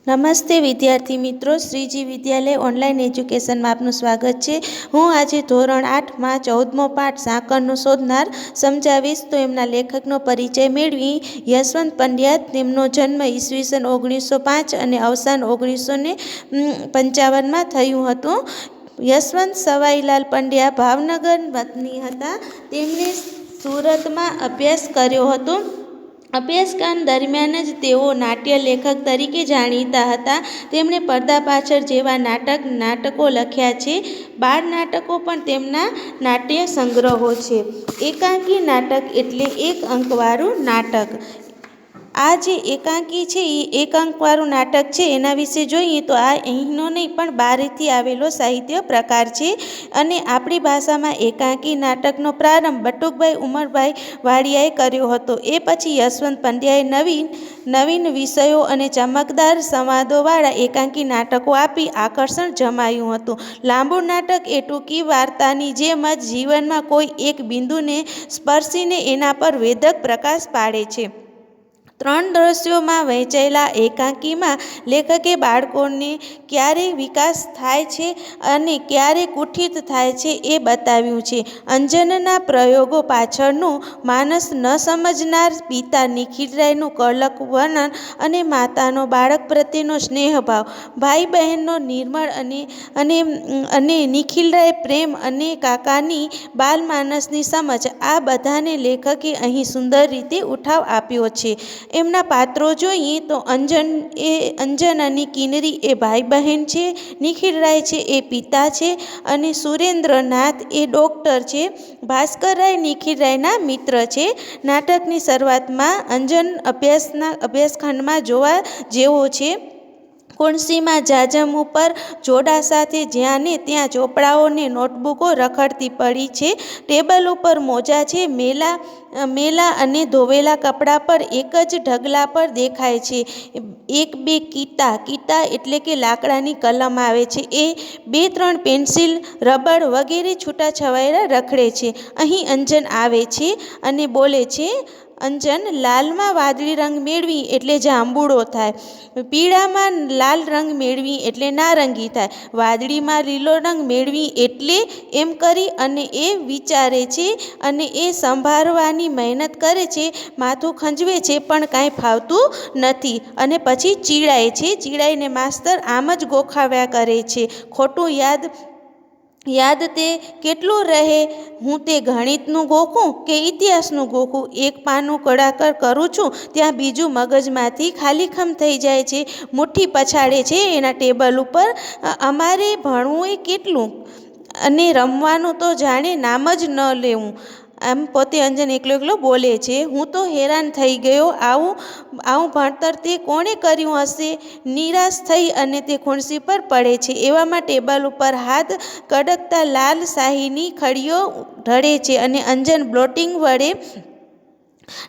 નમસ્તે વિદ્યાર્થી મિત્રો, શ્રીજી વિદ્યાલય ઓનલાઈન એજ્યુકેશનમાં આપનું સ્વાગત છે। હું આજે ધોરણ 8માં 14મો પાઠ સાંકળનો શોધનાર સમજાવીશ। તો એમના લેખકનો પરિચય મેળવી। યશવંત પંડ્યા, તેમનો જન્મ ઈસવીસન 1905 અને અવસાન 1955માં થયું હતું। યશવંત સવાઈલાલ પંડ્યા ભાવનગર વતની હતા। તેમણે સુરતમાં અભ્યાસ કર્યો હતો। અભ્યાસકાળ દરમિયાન જ તેઓ નાટ્ય લેખક તરીકે જાણીતા હતા। તેમણે પડદા પાછળ જેવા નાટકો લખ્યા છે। બાળ નાટકો પણ તેમના નાટ્ય સંગ્રહો છે। એકાંકી નાટક એટલે એક અંકવાળું નાટક। આ જે એકાંકી છે એ એક અંકવાળું નાટક છે, એના વિશે જોઈએ તો આ અહીંનો નહીં પણ બહારથી આવેલો સાહિત્ય પ્રકાર છે। અને આપણી ભાષામાં એકાંકી નાટકનો પ્રારંભ બટુકભાઈ ઉમરભાઈ વાડિયાએ કર્યો હતો। એ પછી યશવંત પંડ્યાએ નવીન વિષયો અને ચમકદાર સંવાદોવાળા એકાંકી નાટકો આપી આકર્ષણ જમાયું હતું। લાંબુ નાટક એ ટૂંકી વાર્તાની જેમ જ જીવનમાં કોઈ એક બિંદુને સ્પર્શીને એના પર વેધક પ્રકાશ પાડે છે। 3 દ્રશ્યોમાં વહેંચાયેલા એકાંકીમાં લેખકે બાળકોને ક્યારે વિકાસ થાય છે અને ક્યારે કુઠિત થાય છે એ બતાવ્યું છે। અંજનના પ્રયોગો પાછળનું માનસ ન સમજનાર પિતા નિખિલરાયનું કડક વર્ણન અને માતાનો બાળક પ્રત્યેનો સ્નેહભાવ, ભાઈ બહેનનો નિર્મળ અને નિખિલરાય પ્રેમ અને કાકાની બાલમાનસની સમજ, આ બધાને લેખકે અહીં સુંદર રીતે ઉઠાવ આપ્યો છે। એમના પાત્રો જોઈએ તો અંજન અને કિન્નરી એ ભાઈ બહેન છે, નિખિલરાય છે એ પિતા છે અને સુરેન્દ્રનાથ એ ડૉક્ટર છે। ભાસ્કરરાય નિખિલરાયના મિત્ર છે। નાટકની શરૂઆતમાં અંજન અભ્યાસખંડમાં જોવા જેવો છે। ખુરશીમાં જાજમ ઉપર જોડા સાથે જ્યાં ને ત્યાં ચોપડાઓ ને નોટબુકો રખડતી પડી છે। ટેબલ ઉપર મોજા છે। મેલા અને ધોવેલા કપડાં પર એક જ ઢગલા પર દેખાય છે। 1-2 કીતા એટલે કે લાકડાની કલમ આવે છે। એ 2-3 પેન્સિલ, રબર વગેરે છૂટાછવાયા રખડે છે। અહીં અંજન આવે છે અને બોલે છે, અંજન, લાલમાં વાદળી રંગ મેળવી એટલે જાંબુડો થાય, પીળામાં લાલ રંગ મેળવી એટલે નારંગી થાય, વાદળીમાં લીલો રંગ મેળવી એટલે, એમ કરી અને એ વિચારે છે અને એ સંભાળવાની મહેનત કરે છે, માથું ખંજવે છે પણ કાંઈ ફાવતું નથી અને પછી ચીડાય છે। ચીડાઈને માસ્તર આમ જ ગોખાવ્યા કરે છે, ખોટું યાદ તે કેટલું રહે, હું તે ગણિતનું ગોખું કે ઇતિહાસનું ગોખું, એક પાનું કડાકર કરું છું ત્યાં બીજું મગજમાંથી ખાલીખમ થઈ જાય છે। મુઠ્ઠી પછાડે છે એના ટેબલ ઉપર, અમારે ભણવું એ કેટલું અને રમવાનું તો જાણે નામ જ ન લેવું। આમ પોતે અંજન એકલો બોલે છે। હું તો હેરાન થઈ ગયો, આવું ભણતર તે કોણે કર્યું હશે? નિરાશ થઈ અને તે ખુરશી પર પડે છે। એવામાં ટેબલ ઉપર હાથ કડકતા લાલ શાહીની ખડીઓ ઢળે છે અને અંજન બ્લોટિંગ વડે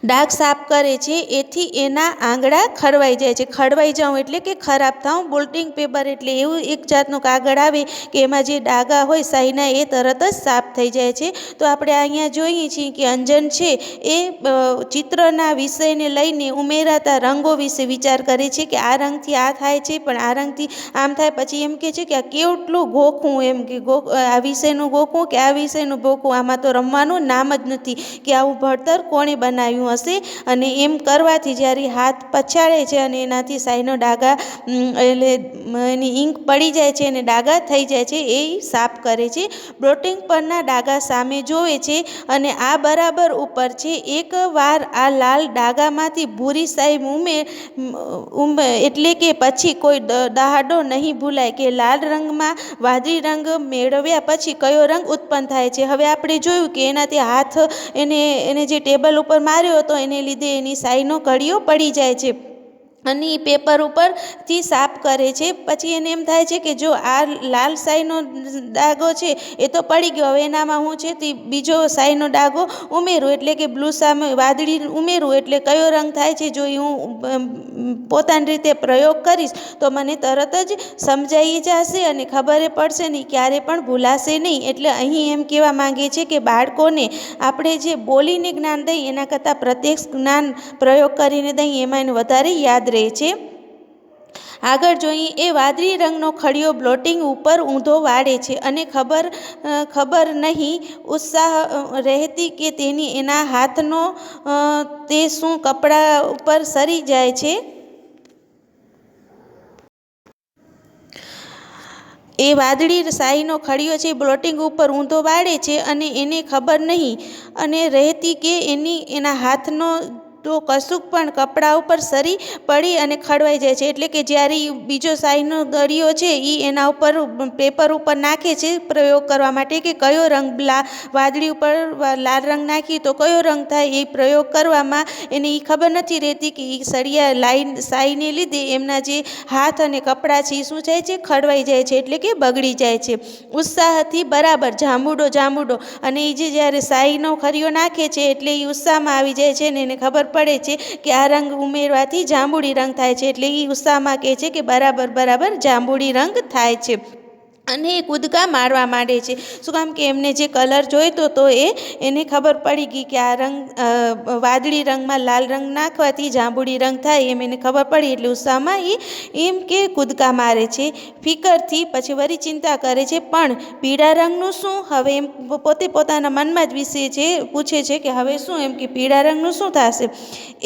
ડાઘ સાફ કરે છે। એથી એના આંગળા ખરવાઈ જાય છે। ખરવાઈ જાઉં એટલે કે ખરાબ થાઉં। બ્લોટિંગ પેપર એટલે એવું એક જાતનું કાગળ આવે કે એમાં જે ડાઘા હોય શાહીના એ તરત જ સાફ થઈ જાય છે। તો આપણે અહીંયા જોઈએ છીએ કે અંજન છે એ ચિત્રના વિષયને લઈને ઉમેરાતા રંગો વિશે વિચાર કરે છે કે આ રંગથી આ થાય છે પણ આ રંગથી આમ થાય। પછી એમ કહે છે કે આ કેટલું ગોખું, એમ કે આ વિષયનું ગોખું કે આ વિષયનું ગોખું, આમાં તો રમવાનું નામ જ નથી, કે આવું ભણતર કોણે બનાવ્યું હશે? અને એમ કરવાથી જ્યારે હાથ પછાડે છે અને એનાથી શાહીનો ડાઘા એટલે એની ઈંક પડી જાય છે અને ડાઘા થઈ જાય છે, એ સાફ કરે છે। બ્લોટિંગ પરના ડાઘા સામે જોવે છે અને આ બરાબર ઉપર છે। એક વાર આ લાલ ડાઘામાંથી ભૂરી શાહી એટલે કે પછી કોઈ દહાડો નહીં ભૂલાય કે લાલ રંગમાં વાદળી રંગ મેળવ્યા પછી કયો રંગ ઉત્પન્ન થાય છે। હવે આપણે જોયું કે એનાથી હાથ એને જે ટેબલ ઉપર માર્યો હતો એને લીધે એની શાહીનો કડીઓ પડી જાય છે અને એ પેપર ઉપરથી સાફ કરે છે। પછી એને એમ થાય છે કે જો આ લાલ શાહીનો ડાઘો છે એ તો પડી ગયો, હવે એનામાં હું છે તે બીજો શાહીનો ડાઘો ઉમેરું એટલે કે બ્લુ સામે વાદળી ઉમેરું એટલે કયો રંગ થાય છે, જો હું પોતાની રીતે પ્રયોગ કરીશ તો મને તરત જ સમજાઈ જશે અને ખબર પડશે નહીં, ક્યારે પણ ભૂલાશે નહીં। એટલે અહીં એમ કહેવા માંગે છે કે બાળકોને આપણે જે બોલીને જ્ઞાન દઈએ એના કરતાં પ્રત્યક્ષ જ્ઞાન પ્રયોગ કરીને દઈએ એમાં એને વધારે યાદ રહે છે। આગળ જોઈએ, એ વાદળી રંગનો ખડિયો બ્લોટિંગ ઉપર ઊંધો વાળે છે અને ખબર નહીં ઉત્સાહ રહેતી કે એના હાથનો તે શું કપડા ઉપર સરી જાય છે. એ વાદળી શાહીનો ખડિયો છે બ્લોટિંગ ઉપર ઊંધો વાળે છે અને એને ખબર નહીં અને રહેતી કે એના હાથનો તો કશુંક પણ કપડા ઉપર સરી પડી અને ખડવાઈ જાય છે. એટલે કે જ્યારે બીજો શાહીનો દરિયો છે એ એના ઉપર પેપર ઉપર નાખે છે પ્રયોગ કરવા માટે કે કયો રંગ વાદળી ઉપર લાલ રંગ નાખી તો કયો રંગ થાય, એ પ્રયોગ કરવામાં એને એ ખબર નથી રહેતી કે એ સળિયા શાહીને લીધે એમના જે હાથ અને કપડાં છે એ શું થાય છે, ખડવાઈ જાય છે, એટલે કે બગડી જાય છે. ઉત્સાહથી બરાબર જાંબુડો અને એ જે જ્યારે શાહીનો ખડિયો નાખે છે એટલે એ ઉત્સાહમાં આવી જાય છે ને એને ખબર પડે છે કે આ રંગ ઉમેરવાથી જાંબુડી રંગ થાય છે. એટલે એ ઉત્સાહમાં કહે છે કે બરાબર જાંબુડી રંગ થાય છે અને એ કૂદકા મારવા માંડે છે. શું કામ કે એમને જે કલર જોઈતો તો એને ખબર પડી ગઈ કે આ રંગ વાદળી રંગમાં લાલ રંગ નાખવાથી જાંબુડી રંગ થાય એમ એને ખબર પડી. એટલે ઉત્સાહમાં એમ કે કૂદકા મારે છે. ફિકરથી પછી વળી ચિંતા કરે છે, પણ પીળા રંગનું શું? હવે એમ પોતે પોતાના મનમાં જ વિશે છે પૂછે છે કે હવે શું, એમ કે પીળા રંગનું શું થશે?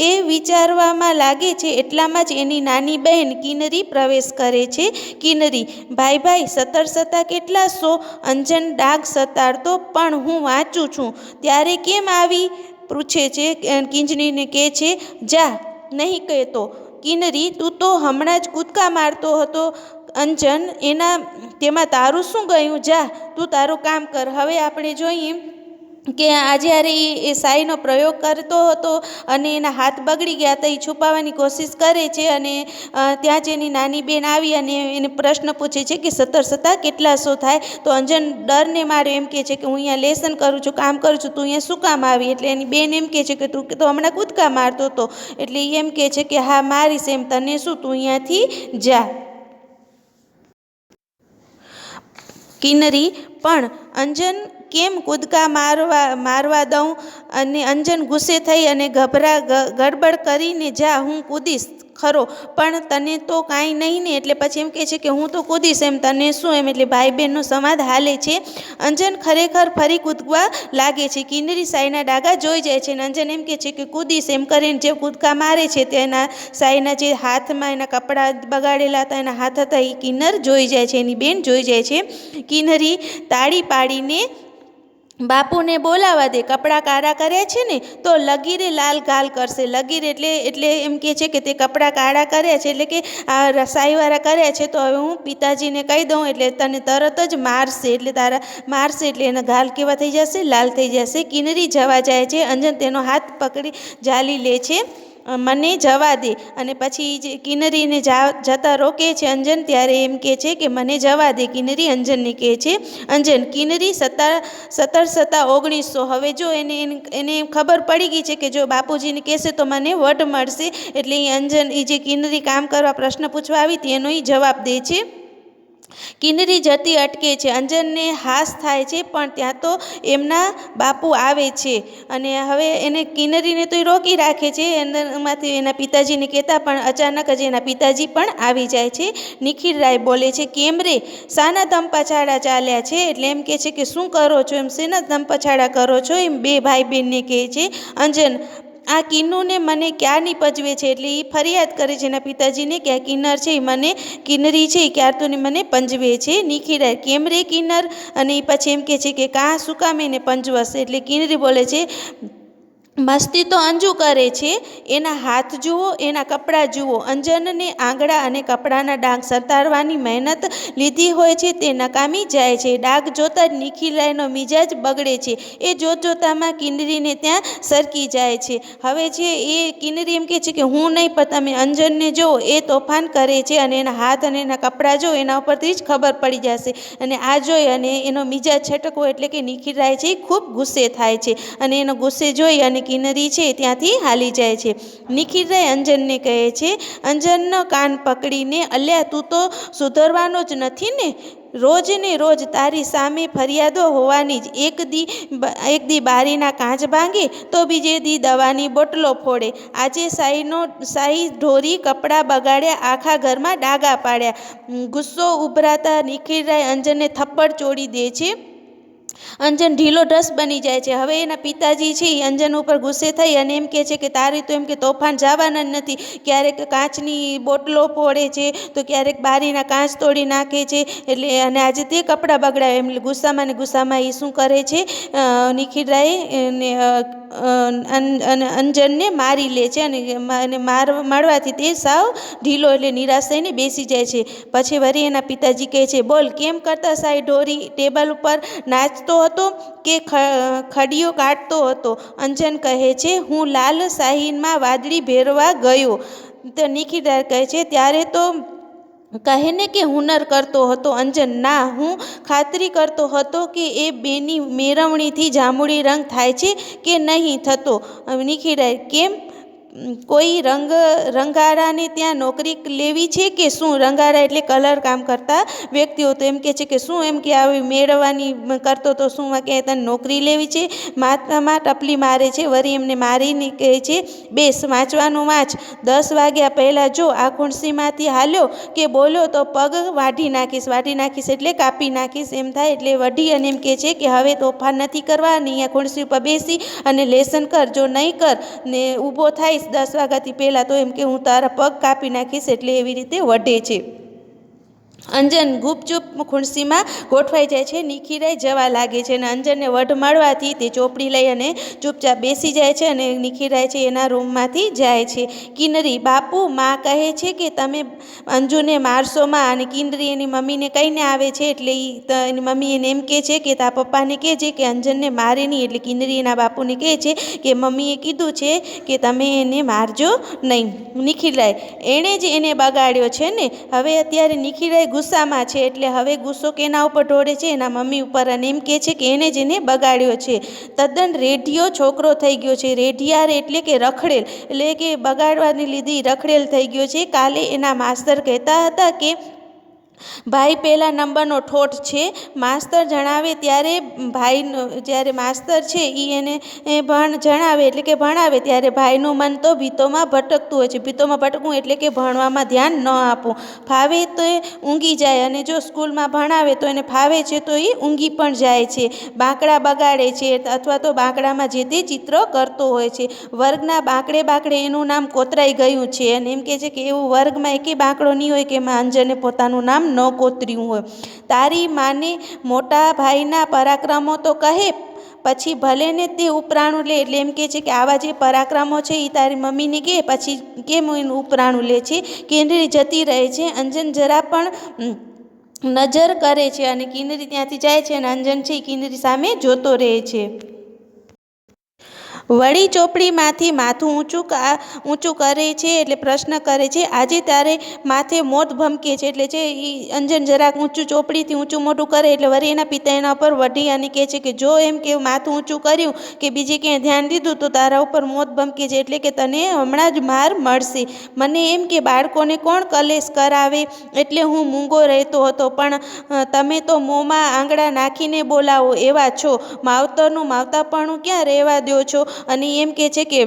એ વિચારવામાં લાગે છે એટલામાં જ એની નાની બહેન કિન્નરી પ્રવેશ કરે છે. કિન્નરી: ભાઈ 17 કેટલા 100? અંજન ડાઘ સતાડતો: પણ હું વાંચું છું. ત્યારે કેમ આવી? પૂછે છે. કિંજણીને કહે છે, જા, નહીં કહેતો. કિન્નરી: તું તો હમણાં જ કૂદકા મારતો હતો. અંજન: તેમાં તારું શું ગયું? જા, તું તારું કામ કર. હવે આપણે જોઈએ કે આ જ્યારે એ શાહીનો પ્રયોગ કરતો હતો અને એના હાથ બગડી ગયા હતા, એ છુપાવવાની કોશિશ કરે છે અને ત્યાં જ એની નાની બેન આવી અને એને પ્રશ્ન પૂછે છે કે 17 કેટલા 100 થાય? તો અંજન ડરને મારે એમ કહે છે કે હું અહીંયા લેસન કરું છું, કામ કરું છું, તું અહીંયા શું કામ આવી? એટલે એની બેન એમ કહે છે કે તું તો હમણાં કૂદકા મારતો હતો. એટલે એ એમ કહે છે કે હા મારીશ, એમ તને શું, તું અહીંયાથી જા. કિન્નરી: પણ અંજન કેમ કૂદકા મારવા દઉં? અને અંજન ગુસ્સે થઈ અને ગડબડ કરીને, જા, હું કૂદીશ ખરો, પણ તને તો કાંઈ નહીં ને? એટલે પછી એમ કહે છે કે હું તો કૂદીશ, એમ તને શું? એમ એટલે ભાઈ બહેનનો સંવાદ હાલે છે. અંજન ખરેખર ફરી કૂદવા લાગે છે. કિન્નરી શાહીના ડાઘા જોઈ જાય છે અને અંજન એમ કહે છે કે કૂદીશ, એમ કરીને જે કૂદકા મારે છે તેના શાહીના જે હાથમાં એના કપડાં બગાડેલા હતા, એના હાથ હતા, એ કિન્નર જોઈ જાય છે, એની બેન જોઈ જાય છે. કિન્નરી તાળી પાડીને બાપુને બોલાવા દે. કપડાં કાળા કર્યા છે ને તો લગીરે લાલ ગાલ કરશે. લગીર એટલે એમ કહે છે કે તે કપડાં કાળા કર્યા છે, એટલે કે આ રસાઈવાળા કર્યા છે, તો હવે હું પિતાજીને કહી દઉં એટલે તને તરત જ મારશે. એટલે તારા મારશે એટલે એના ગાલ કેવા થઈ જશે? લાલ થઈ જશે. કિન્નરી જવા જાય છે. અંજન તેનો હાથ પકડી ઝાલી લે છે. મને જવા દે. અને પછી જે કિન્નરીને જતા રોકે છે અંજન, ત્યારે એમ કહે છે કે મને જવા દે. કિન્નરી અંજનને કહે છે. અંજન: કિન્નરી 17 1900. હવે જો એને ખબર પડી ગઈ છે કે જો બાપુજીને કહેશે તો મને વટ મળશે. એટલે એ અંજન જે કિન્નરી કામ કરવા પ્રશ્ન પૂછવા આવી હતી એનો એ જવાબ દે છે. કિન્નરી જતી અટકે છે. અંજનને હાસ થાય છે, પણ ત્યાં તો એમના બાપુ આવે છે અને હવે એને કિન્નરીને તો એ રોકી રાખે છે અંદરમાંથી એના પિતાજીને કહેતા, પણ અચાનક જ એના પિતાજી પણ આવી જાય છે. નિખિલ રાય બોલે છે, કેમ રે, શાના ધમ પછાડા ચાલ્યા છે? એટલે એમ કહે છે કે શું કરો છો? એમ શેના ધમ પછાડા કરો છો? એમ બે ભાઈ બહેનને કહે છે. અંજન: આ કિન્નુને મને ક્યારની પજવે છે. એટલે એ ફરિયાદ કરે છે એના પિતાજીને કે આ કિન્નર છે મને, કિન્નરી છે એ ક્યારતોની મને પંજવે છે. નિખિરાય: કેમ રે કિન્નર? અને એ પછી એમ કહે છે કે કાં શું કામ એને પંજવશે? એટલે કિન્નરી બોલે છે, મસ્તી તો અંજુ કરે છે, એના હાથ જુઓ, એના કપડાં જુઓ. અંજનને આંગળા અને કપડાના ડાઘ સતારવાની મહેનત લીધી હોય છે તે નકામી જાય છે. ડાઘ જોતાં જ નિખિલરાયનો મિજાજ બગડે છે. એ જોતજોતામાં કિન્નરીને ત્યાં સરકી જાય છે. હવે જે એ કિન્નરી એમ કહે છે કે હું નહીં, પણ તમે અંજનને જુઓ, એ તોફાન કરે છે અને એના હાથ અને એના કપડાં જો એના ઉપરથી જ ખબર પડી જશે. અને આ જોઈ અને એનો મિજાજ છટકવો એટલે કે નિખિલરાય છે એ ખૂબ ગુસ્સે થાય છે અને એનો ગુસ્સે જોઈ અને કિન્નરી છે ત્યાંથી હાલી જાય છે. નિખિલરાય અંજનને કહે છે, અંજનનો કાન પકડીને, અલ્યા તું તો સુધરવાનો જ નથી ને? રોજ ને રોજ તારી સામે ફરિયાદો હોવાની જ. એક દી બારીના કાચ ભાંગે તો બીજે દી દવાની બોટલો ફોડે. આજે શાહી ઢોરી કપડાં બગાડ્યા, આખા ઘરમાં ડાઘા પાડ્યા. ગુસ્સો ઉભરાતા નિખિલરાય અંજનને થપ્પડ ચોડી દે છે. અંજન ઢીલો ઢસ બની જાય છે. હવે એના પિતાજી છે એ અંજન ઉપર ગુસ્સે થઈ અને એમ કહે છે કે તારી તો એમ કે તોફાન જવાના જ નથી. ક્યારેક કાચની બોટલો ફોડે છે તો ક્યારેક બારીના કાચ તોડી નાખે છે, એટલે અને આજે તે કપડાં બગડાવે. એમ ગુસ્સામાં ને ગુસ્સામાં એ શું કરે છે, નિખિલરાય અંજનને મારી લે છે અને મારવાથી તે સાવ ઢીલો એટલે નિરાશ થઈને બેસી જાય છે. પછી વળી એના પિતાજી કહે છે, બોલ કેમ કરતા શાહી ઢોરી? ટેબલ ઉપર નાચતો હતો કે ખડીઓ કાઢતો હતો? અંજન કહે છે, હું લાલ શાહીમાં વાદળી ભેરવા ગયો. તો નિખિલરાય કહે છે, ત્યારે તો કહે ને કે હુનર કરતો હતો. અંજન, ના, હું ખાતરી કરતો હતો કે એ બેની મેળવણીથી જાંબુડી રંગ થાય છે કે નહીં થતો. નિખિલરાય, કેમ? કોઈ રંગારાને ત્યાં નોકરી લેવી છે કે શું? રંગારા એટલે કલર કામ કરતા વ્યક્તિઓ. તો એમ કહે છે કે શું એમ કે આવી મેળવવાની કરતો તો શું કે તને નોકરી લેવી છે? માથામાં ટપલી મારે છે. વળી એમને મારીને કહે છે, બેસ, વાંચવાનું વાંચ. 10 વાગ્યા પહેલાં જો આ ખુરશીમાંથી હાલ્યો કે બોલ્યો તો પગ વાઢી નાખીશ એટલે કાપી નાખીશ એમ થાય. એટલે વઢી અને એમ કહે છે કે હવે તોફાન નથી કરવા, અહીંયા ખુરશી ઉપર બેસી અને લેસન કર. જો નહીં કર ને ઊભો થાય 10 વાગ્યાથી પહેલાં તો એમ કે હું તારા પગ કાપી નાખીશ. એટલે એવી રીતે વઢે છે. અંજન ગુપચુપ ખુરશીમાં ગોઠવાઈ જાય છે. નિખિલરાય જવા લાગે છે અને અંજનને વઢ મળવાથી તે ચોપડી લઈ અને ચૂપચાપ બેસી જાય છે અને નિખિલરાય છે એના રૂમમાંથી જાય છે. કિન્નરી, બાપુ, માં કહે છે કે તમે અંજુને મારશો માં. અને કિન્નરી એની મમ્મીને કહીને આવે છે. એટલે એની મમ્મી એને એમ કહે છે કે તારા પપ્પાને કહે છે કે અંજનને મારે નહીં. એટલે કિન્નરી એના બાપુને કહે છે કે મમ્મીએ કીધું છે કે તમે એને મારજો નહીં. નિખિલરાય, એણે જ એને બગાડ્યો છે ને. હવે અત્યારે નિખિલરાય ગુસ્સામાં છે. એટલે હવે ગુસ્સો કેના ઉપર ઢોળે છે? એના મમ્મી ઉપર. અને એમ કહે છે કે એને જ એને બગાડ્યો છે. તદ્દન રેઢિયો છોકરો થઈ ગયો છે. રેઢિયાર એટલે કે રખડેલ, એટલે કે બગાડવાની લીધી રખડેલ થઈ ગયો છે. કાલે એના માસ્તર કહેતા હતા કે ભાઈ પહેલા નંબરનો ઠોઠ છે. માસ્તર જણાવે ત્યારે જ્યારે માસ્તર છે એ એને જણાવે એટલે કે ભણાવે ત્યારે ભાઈનું મન તો ભીતોમાં ભટકતું હોય છે. ભીતોમાં ભટકવું એટલે કે ભણવામાં ધ્યાન ન આપવું. ફાવે તો એ ઊંઘી જાય અને જો સ્કૂલમાં ભણાવે તો એને ફાવે છે તો એ ઊંઘી પણ જાય છે. બાંકડા બગાડે છે અથવા તો બાંકડામાં જે તે ચિત્રો કરતો હોય છે. વર્ગના બાંકડે એનું નામ કોતરાઈ ગયું છે. અને એમ કહે છે કે એવું વર્ગમાં એકે બાંકડો નહીં હોય કે એમાં અંજને પોતાનું નામ ન કોતર્યું હોય. તારી માને મોટા ભાઈના પરાક્રમો તો કહે, પછી ભલે ને તે ઉપરાણું લે. એટલે એમ કહે છે કે આવા જે પરાક્રમો છે એ તારી મમ્મીને કહે, પછી કેમ એનું ઉપરાણું લે છે? કિન્નરી જતી રહે છે. અંજન જરા પણ નજર કરે છે અને કિન્નરી ત્યાંથી જાય છે અને અંજન છે એ કિન્નરી સામે જોતો રહે છે. વળી ચોપડીમાંથી માથું ઊંચું કરે છે એટલે પ્રશ્ન કરે છે, આજે તારે માથે મોત ભમકે છે. એટલે છે એ અંજન જરાક ચોપડીથી ઊંચું મોટું કરે એટલે વળી એના પિતા એના ઉપર વઢી અને કહે છે કે જો એમ કે માથું ઊંચું કર્યું કે બીજે ક્યાંય ધ્યાન દીધું તો તારા ઉપર મોત ભમકે છે. એટલે કે તને હમણાં જ માર મળશે. મને એમ કે બાળકોને કોણ કલેશ કરાવે એટલે હું મૂંગો રહેતો હતો, પણ તમે તો મોંમાં આંગળા નાખીને બોલાવો એવા છો. માવતરનું માવતાપણું ક્યાં રહેવા દો છો? અને એમ કહે છે કે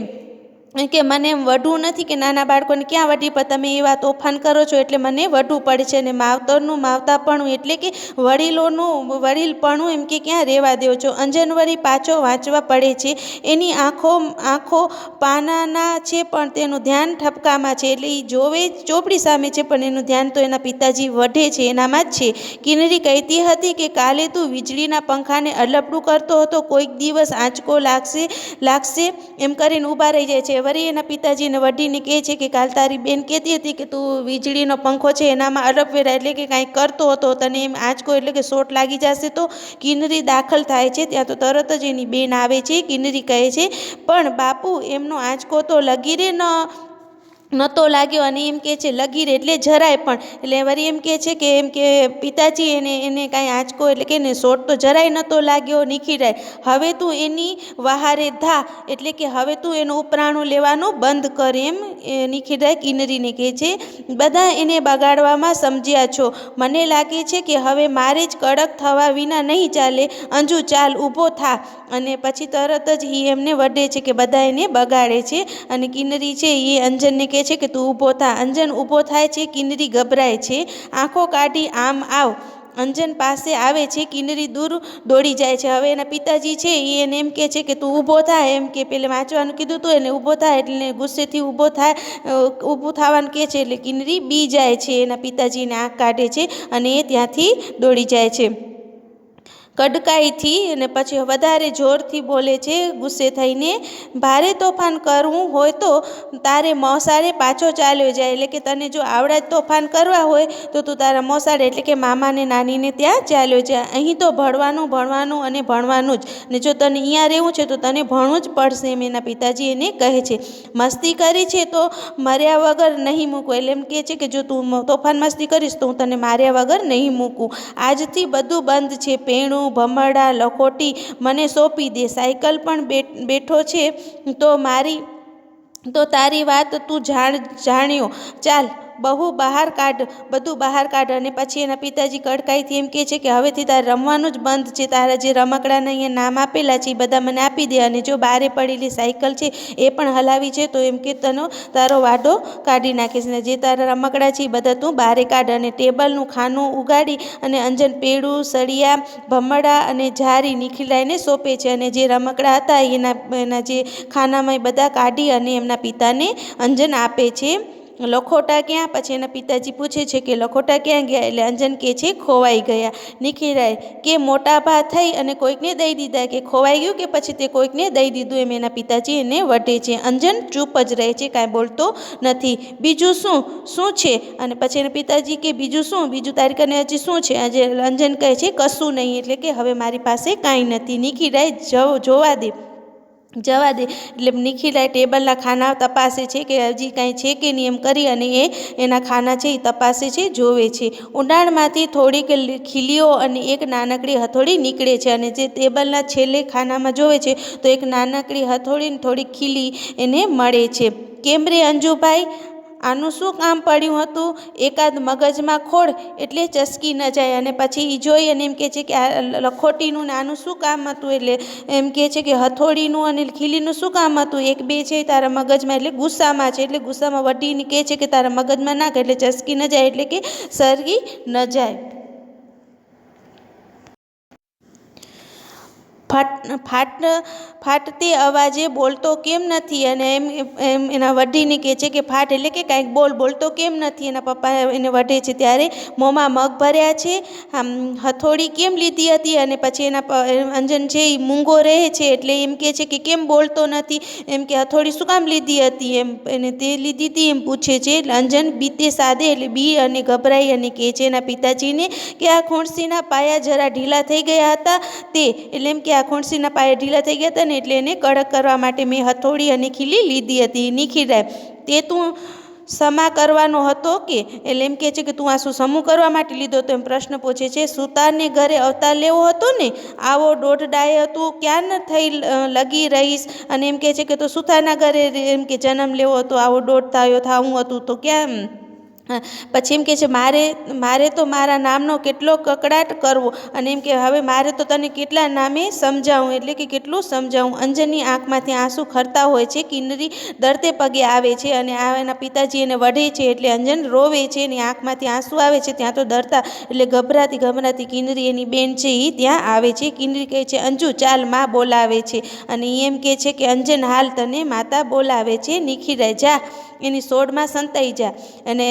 મને એમ વઢવું નથી કે નાના બાળકોને ક્યાં વઢી, પણ તમે એવા તોફાન કરો છો એટલે મને વઢવું પડે છે. અને માવતરનું માવતાપણું એટલે કે વડીલોનું વડીલપણું એમ કે ક્યાં રહેવા દો છો. અંજન વળી પાછો વાંચવા પડે છે. એની આંખો પાનાના છે પણ તેનું ધ્યાન ઠપકામાં છે. એટલે એ જોવે ચોપડી સામે છે પણ એનું ધ્યાન તો એના પિતાજી વઢે છે એનામાં જ છે. કિન્નરી કહેતી હતી કે કાલે તું વીજળીના પંખાને અલપડું કરતો હતો, કોઈક દિવસ આંચકો લાગશે એમ કરીને ઊભા રહી જાય છે. વળી એના પિતાજીને વઢીને કહે છે કે કાલ તારી બેન કહેતી હતી કે તું વીજળીનો પંખો છે એનામાં અલપવેરા એટલે કે કાંઈ કરતો હતો, તને એમ આંચકો એટલે કે શોટ લાગી જશે તો. કિન્નરી દાખલ થાય છે. ત્યાં તો તરત જ એની બેન આવે છે. કિન્નરી કહે છે, પણ બાપુ એમનો આંચકો તો લગીરે ન નહોતો લાગ્યો અને એમ કહે છે લગીર એટલે જરાય પણ, એટલે વળી એમ કે પિતાજી એને કાંઈ આંચકો એટલે કે ને સોટ તો જરાય નહોતો લાગ્યો નિખિરાય. હવે તું એની વહારે ધા, એટલે કે હવે તું એનું ઉપરાણું લેવાનું બંધ કર, એમ નિખિરાય કિન્નરીને કહે છે. બધા એને બગાડવામાં સમજ્યા છો, મને લાગે છે કે હવે મારે જ કડક થવા વિના નહીં ચાલે. અંજુ ચાલ ઊભો થા. અને પછી તરત જ એ એમને વઢે છે કે બધા એને બગાડે છે. અને કિન્નરી છે એ અંજનને કહે છે કે તું ઊભો થા. અંજન ઊભો થાય છે. કિન્નરી ગભરાય છે. આંખો કાઢી આમ આવ. અંજન પાસે આવે છે. કિન્નરી દૂર દોડી જાય છે. હવે એના પિતાજી છે એ એને એમ કહે છે કે તું ઊભો થાય, એમ કે પેલે વાંચવાનું કીધું તું એને ઊભો થાય, એટલે ગુસ્સેથી ઊભું થવાનું કહે છે. એટલે કિન્નરી બી જાય છે. એના પિતાજીને આંખ કાઢે છે અને એ ત્યાંથી દોડી જાય છે કડકાઈથી. અને પછી વધારે જોરથી બોલે છે ગુસ્સે થઈને, ભારે તોફાન કરવું હોય તો તારે મોસાળે પાછો ચાલ્યો જાય. એટલે કે તને જો આવડા જ તોફાન કરવા હોય તો તું તારા મોસાળે એટલે કે મામાને નાનીને ત્યાં ચાલ્યો જાય. અહીં તો ભણવાનું અને ભણવાનું જ, ને જો તને અહીંયા રહેવું છે તો તને ભણવું જ પડશે, એમ એના પિતાજી એને કહે છે. મસ્તી કરી છે તો મર્યા વગર નહીં મૂકું. એટલે એમ કહે છે કે જો તું તોફાન મસ્તી કરીશ તો હું તને માર્યા વગર નહીં મૂકું. આજથી બધું બંધ છે. પેણું, ભમરડા, લખોટી મને સોંપી દે. સાયકલ પણ બેઠો છે તો તારી વાત તું જાણ્યો. ચાલ બધું બહાર કાઢ. અને પછી એના પિતાજી કડકાઈથી એમ કહે છે કે હવેથી તારે રમવાનું જ બંધ છે. તારા જે રમકડાના અહીંયા નામ આપેલા છે એ બધા મને આપી દે, અને જો બારે પડેલી સાયકલ છે એ પણ હલાવી છે તો એમ કે તારો વાડો કાઢી નાખીશ, ને જે તારા રમકડા છે એ બધા તું બારે કાઢ. અને ટેબલનું ખાનું ઉગાડી અને અંજન પેડું, સળિયા, ભમરડા અને જારી નિખિલાઈને સોંપે છે. અને જે રમકડા હતા એના જે ખાનામાં બધા કાઢી અને એમના પિતાને અંજન આપે છે. લખોટા ક્યાં? પછી એના પિતાજી પૂછે છે કે લખોટા ક્યાં ગયા? એટલે અંજન કહે છે ખોવાઈ ગયા. નિખિરાય કે મોટા ભા થઈ અને કોઈકને દઈ દીધા, કે ખોવાઈ ગયું કે પછી તે કોઈકને દઈ દીધું, એમ એના પિતાજી એને વઢે છે. અંજન ચૂપ જ રહે છે, કાંઈ બોલતો નથી. બીજું શું છે? અને પછી એના પિતાજી કે બીજું શું? બીજું તારી કને હજી શું છે? આજે અંજન કહે છે કશું નહીં, એટલે કે હવે મારી પાસે કાંઈ નથી. નિખિરાય જવા દે. એટલે નિખિલાય ટેબલના ખાના તપાસે છે કે હજી કાંઈ છે કે નહીં, એમ કરી અને એના ખાના છે એ તપાસે છે, જોવે છે. ઊંડાણમાંથી થોડીક ખીલીઓ અને એક નાનકડી હથોડી નીકળે છે. અને જે ટેબલના છેલ્લે ખાનામાં જોવે છે તો એક નાનકડી હથોડી ને થોડીક ખીલી એને મળે છે. કેમ રે અંજુભાઈ, આનું શું કામ પડ્યું હતું? એકાદ મગજમાં ખોડ એટલે ચસકી ન જાય. અને પછી એ જોઈ અને એમ કહે છે કે આ લખોટીનું ને આનું શું કામ હતું? એટલે એમ કહે છે કે હથોડીનું અને ખીલીનું શું કામ હતું? એક બે છે તારા મગજમાં, એટલે ગુસ્સામાં છે, એટલે ગુસ્સામાં વટીને કહે છે કે તારા મગજમાં નાખ એટલે ચસકી ન જાય, એટલે કે સળગી ન જાય. ફાટતે અવાજે બોલતો કેમ નથી? અને એમ એના વઢીને કહે છે કે ફાટ એટલે કે કાંઈક બોલતો કેમ નથી? એના પપ્પા એને વઢે છે ત્યારે મોંમાં મગ ભર્યા છે. આમ હથોડી કેમ લીધી હતી? અને પછી એના અંજન છે એ મૂંગો રહે છે, એટલે એમ કહે છે કે કેમ બોલતો નથી? એમ કે હથોડી શું કામ લીધી હતી? એમ એને તે લીધી હતી એમ પૂછે છે. અંજન બીતે સાદે એટલે બી અને ગભરાઈ અને કહે છે એના પિતાજીને કે આ ખુણસીના પાયા જરા ઢીલા થઈ ગયા હતા એટલે એમ કે આ ખુણસીના પાયા ઢીલા થઈ ગયા હતા ને એટલે એને કડક કરવા માટે મેં હથોડી અને ખીલી લીધી હતી. નિખિરાય તે તું સમા કરવાનો હતો કે? એટલે એમ કહે છે કે તું આ શું સમૂહ કરવા માટે લીધો હતો? એમ પ્રશ્ન પૂછે છે. સુતારને ઘરે અવતાર લેવો હતો ને, આવો દોઢ ડાય હતું, ક્યાં ન થઈ લગી રહીશ? અને એમ કહે છે કે તું સુતારના ઘરે એમ કે જન્મ લેવો હતો, આવો દોઢ થાવું હતું તો ક્યાં? પછી એમ કહે છે મારે તો મારા નામનો કેટલો કકડાટ કરવો, અને એમ કે હવે મારે તો તને કેટલા નામે સમજાવું, એટલે કે કેટલું સમજાવું. અંજનની આંખમાંથી આંસુ ખરતા હોય છે. કિન્નરી દરતે પગે આવે છે અને એના પિતાજી એને વઢે છે, એટલે અંજન રોવે છે. એની આંખમાંથી આંસુ આવે છે. ત્યાં તો ડરતા એટલે ગભરાતી કિન્નરી એની બેન છે એ ત્યાં આવે છે. કિન્નરી કહે છે અંજુ ચાલ, માં બોલાવે છે. અને એમ કહે છે કે અંજન હાલ તને માતા બોલાવે છે. નિખિરાય જા, એની સોડમાં સંતાઈ જા. અને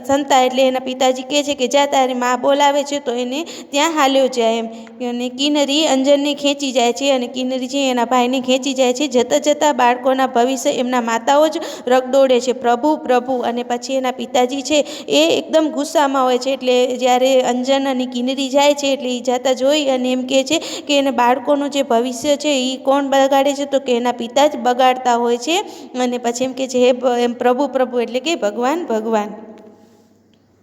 સંતા એટલે એના પિતાજી કહે છે કે જા તારી મા બોલાવે છે તો એને ત્યાં હાલ્યો જાય એમ. અને કિન્નરી અંજનને ખેંચી જાય છે અને કિન્નરી છે એના ભાઈને ખેંચી જાય છે. જતાં જતાં બાળકોના ભવિષ્ય એમના માતાઓ જ રગદોળે છે, પ્રભુ પ્રભુ. અને પછી એના પિતાજી છે એ એકદમ ગુસ્સામાં હોય છે. એટલે જ્યારે અંજન અને કિન્નરી જાય છે એટલે એ જતા જોઈ અને એમ કહે છે કે એને બાળકોનું જે ભવિષ્ય છે એ કોણ બગાડે છે, તો કે એના પિતા જ બગાડતા હોય છે. અને પછી એમ કહે છે હે એમ પ્રભુ પ્રભુ એટલે કે ભગવાન ભગવાન.